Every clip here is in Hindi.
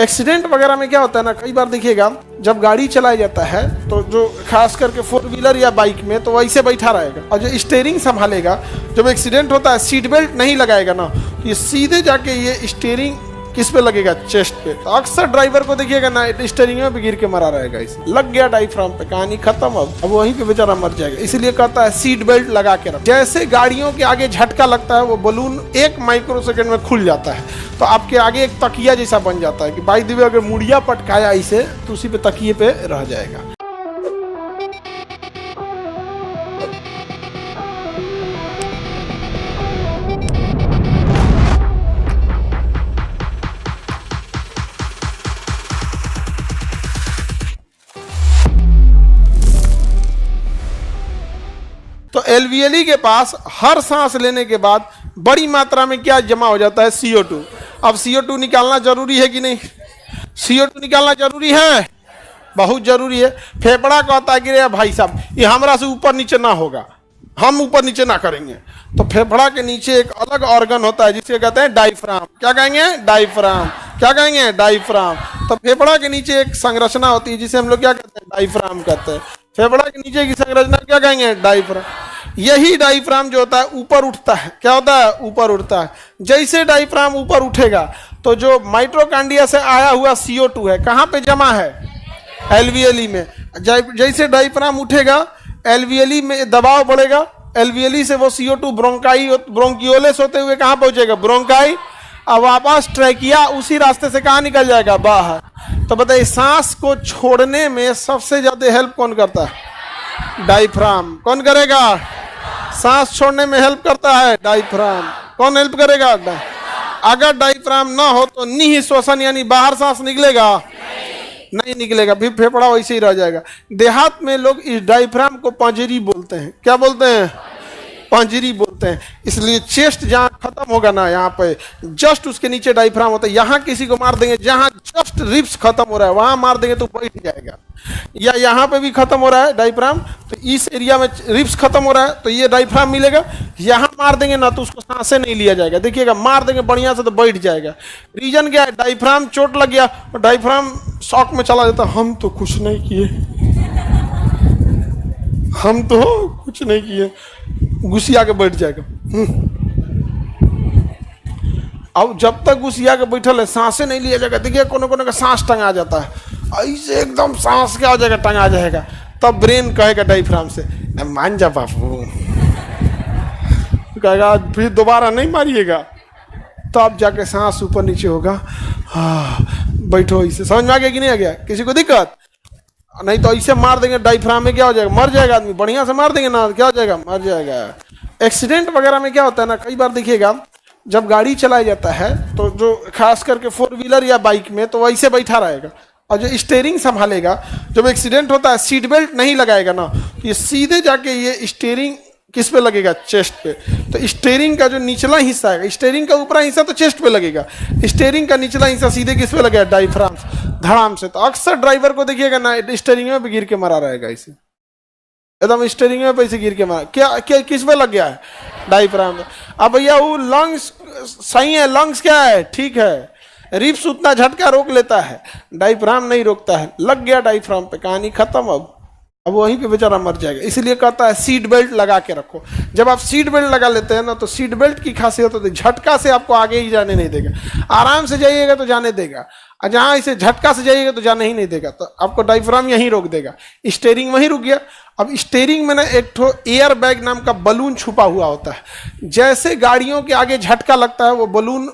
एक्सीडेंट वगैरह में क्या होता है ना, कई बार देखिएगा जब गाड़ी चलाया जाता है तो जो खास करके 4 व्हीलर या बाइक में तो वैसे बैठा रहेगा और जो स्टीयरिंग संभालेगा, जब एक्सीडेंट होता है सीट बेल्ट नहीं लगाएगा ना, ये सीधे जाके ये स्टीयरिंग किस पे लगेगा, चेस्ट पे। तो अक्सर ड्राइवर को देखिएगा ना स्टीयरिंग में भी गिर के मरा रहेगा, इसे लग गया डायफ्राम पे, कहानी खत्म। अब वहीं पे बेचारा मर जाएगा। इसलिए कहता है सीट बेल्ट लगा के रखो। जैसे गाड़ियों के आगे झटका लगता है वो बलून 1 माइक्रोसेकंड में खुल जाता है, तो आपके आगे एक तकिया जैसा बन जाता है कि बाई द वे अगर मुड़िया पटकाया इसे तो उसी पे तकिए पे रह जाएगा। तो एलवीएलई के पास हर सांस लेने के बाद बड़ी मात्रा में क्या जमा हो जाता है, CO2। अब CO2 निकालना जरूरी है कि नहीं? CO2 निकालना जरूरी है, बहुत जरूरी है। फेफड़ा कहता है कि रे भाई साहब ये हमरा से ऊपर नीचे ना होगा, हम ऊपर नीचे ना करेंगे। तो फेफड़ा के नीचे एक अलग ऑर्गन होता है जिसे कहते हैं डायफ्राम। क्या कहेंगे? डायफ्राम। क्या कहेंगे? डायफ्राम। तो फेफड़ा के नीचे एक संरचना होती है जिसे हम लोग क्या कहते हैं, डायफ्राम कहते हैं। फेफड़ा के नीचे की संरचना क्या कहेंगे, डायफ्राम। यही डायफ्राम जो होता है ऊपर उठता है। क्या होता है? ऊपर उठता है। जैसे डायफ्राम ऊपर उठेगा तो जो माइटोकॉन्ड्रिया से आया हुआ CO2 है कहाँ पे जमा है, एलवीएलई में। जैसे डायफ्राम उठेगा एलवीएलई में दबाव बढ़ेगा, एलवीएलई से वो CO2 ब्रोंकियोलेस होते हुए कहाँ पहुंचेगा, ब्रोंकाई। अब वापस ट्रैकिया उसी रास्ते से कहाँ निकल जाएगा, बाहर। तो बताइए सांस को छोड़ने में सबसे ज्यादा हेल्प कौन करता है, डायफ्राम। कौन करेगा? सांस छोड़ने में हेल्प करता है डायफ्राम। कौन हेल्प करेगा? अगर डायफ्राम ना हो तो निःश्वसन यानी बाहर सांस निकलेगा, नहीं निकलेगा, फिर फेफड़ा वैसे ही रह जाएगा। देहात में लोग इस डायफ्राम को पंजरी बोलते हैं। क्या बोलते हैं? पंजरी बोलते हैं। इसलिए चेस्ट जहाँ खत्म होगा ना, यहाँ पे जस्ट उसके नीचे डायफ्राम होता है। यहाँ किसी को मार देंगे जहाँ जस्ट रिब्स खत्म हो रहा है वहां मार देंगे तो बैठ जाएगा, या यहाँ पे भी खत्म हो रहा है डायफ्राम तो इस एरिया में रिब्स खत्म हो रहा है तो ये डायफ्राम मिलेगा। यहाँ मार देंगे ना तो उसको सांसें नहीं लिया जाएगा। देखिएगा मार देंगे बढ़िया से तो बैठ जाएगा। रीजन क्या है? डायफ्राम चोट लग गया और डायफ्राम शॉक में चला जाता, हम तो कुछ नहीं किए, हम तो कुछ नहीं किए, घुसिया के बैठ जाएगा। अब जब तक घुसिया के बैठल है सांसें नहीं लिया जाएगा। देखिए कोनो कोनो का सांस टंगा जाता है, ऐसे एकदम सांस क्या हो जाएगा, टंगा जाएगा। तब ब्रेन कहेगा डायफ्राम से मान जा बापू, कहेगा फिर दोबारा नहीं मारिएगा। तब जाके सांस ऊपर नीचे होगा। बैठो इसे। समझ में आ गया कि नहीं आ गया? किसी को दिक्कत? नहीं तो ऐसे मार देंगे डायफ्राम में क्या हो जाएगा, मर जाएगा आदमी। बढ़िया से मार देंगे ना क्या हो जाएगा, मर जाएगा। एक्सीडेंट वगैरह में क्या होता है ना, कई बार देखिएगा जब गाड़ी चलाया जाता है तो जो खास करके 4 व्हीलर या बाइक में तो वैसे बैठा रहेगा और जो स्टीयरिंग संभालेगा, जब एक्सीडेंट होता है सीट बेल्ट नहीं लगाएगा ना, ये सीधे जाके ये स्टीयरिंग किस पे लगेगा, चेस्ट पे। तो स्टीयरिंग का जो निचला हिस्सा है, स्टीयरिंग का ऊपरा हिस्सा तो चेस्ट पे लगेगा, स्टीयरिंग का निचला हिस्सा सीधे किस पे लगेगा, डायफ्राम, धड़ाम से। तो अक्सर ड्राइवर को देखिएगा ना स्टीयरिंग में भी गिर के मरा रहेगा, इसे एकदम स्टीयरिंग में पैसे गिर के मारा। क्या किस पे लग गया है, डायफ्राम में। अब भैया वो लंग्स सही है, लंग्स क्या है, ठीक है, रिब्स उतना झटका रोक लेता है, डायफ्राम नहीं रोकता है। लग गया डायफ्राम पे, कहानी खत्म। अब वहीं पे बेचारा मर जाएगा। इसलिए कहता है सीट बेल्ट लगा के रखो। जब आप सीट बेल्ट लगा लेते हैं ना तो सीट बेल्ट की खासियत होती है झटका से आपको आगे ही जाने नहीं देगा। आराम से जाइएगा तो जाने देगा, और जहाँ इसे झटका से जाइएगा तो जाने ही नहीं देगा। तो आपको डायफ्राम यहीं रोक देगा, स्टीयरिंग वहीं रुक गया। अब स्टीयरिंग में ना एक ठो एयर बैग नाम का बलून छुपा हुआ होता है। जैसे गाड़ियों के आगे झटका लगता है वो बलून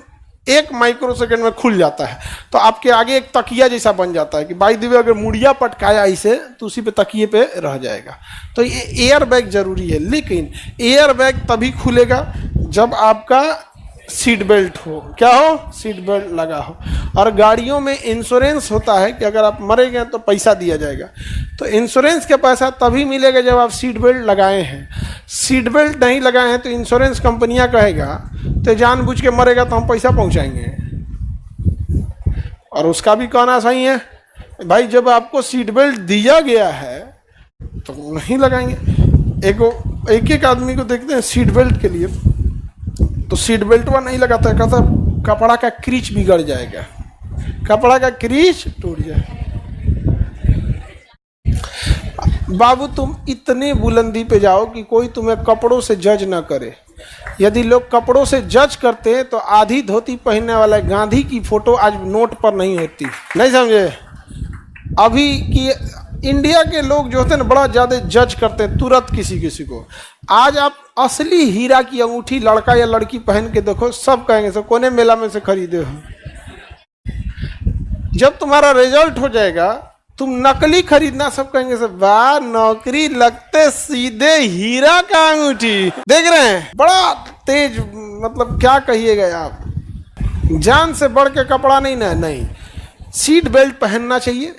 1 माइक्रोसेकंड में खुल जाता है, तो आपके आगे एक तकिया जैसा बन जाता है कि बाई द वे अगर मुड़िया पटकाया इसे तो उसी पे तकिए पे रह जाएगा। तो ये एयर बैग जरूरी है। लेकिन एयर बैग तभी खुलेगा जब आपका सीट बेल्ट हो। क्या हो? सीट बेल्ट लगा हो। और गाड़ियों में इंश्योरेंस होता है कि अगर आप मरे गए तो पैसा दिया जाएगा। तो इंश्योरेंस का पैसा तभी मिलेगा जब आप सीट बेल्ट लगाए हैं। सीट बेल्ट नहीं लगाए हैं तो इंश्योरेंस कंपनियां कहेगा तो जानबूझ के मरेगा तो हम पैसा पहुंचाएंगे। और उसका भी कहना सही है भाई, जब आपको सीट बेल्ट दिया गया है तो नहीं लगाएंगे। एक एक आदमी को देखते हैं सीट बेल्ट के लिए, तो सीट बेल्ट वह नहीं लगाता है, कहता कपड़ा का क्रीच बिगड़ जाएगा, कपड़ा का क्रीज टूट जाए। बाबू तुम इतने बुलंदी पे जाओ कि कोई तुम्हें कपड़ों से जज ना करे। यदि लोग कपड़ों से जज करते हैं तो आधी धोती पहनने वाला गांधी की फोटो आज नोट पर नहीं होती। नहीं समझे? अभी की इंडिया के लोग जो होते हैं ना बड़ा ज़्यादा जज करते हैं तुरंत किसी किसी को। आज आप असली हीरा की अंगूठी लड़का या लड़की पहन के देखो, सब कहेंगे सब कोने मेला में से खरीदे हो। जब तुम्हारा रिजल्ट हो जाएगा तुम नकली खरीदना, सब कहेंगे सब वाह नौकरी लगते सीधे हीरा का अंगूठी। देख रहे हैं बड़ा तेज, मतलब क्या कहिएगा आप। जान से बढ़ के कपड़ा नहीं ना, नहीं। सीट बेल्ट पहनना चाहिए,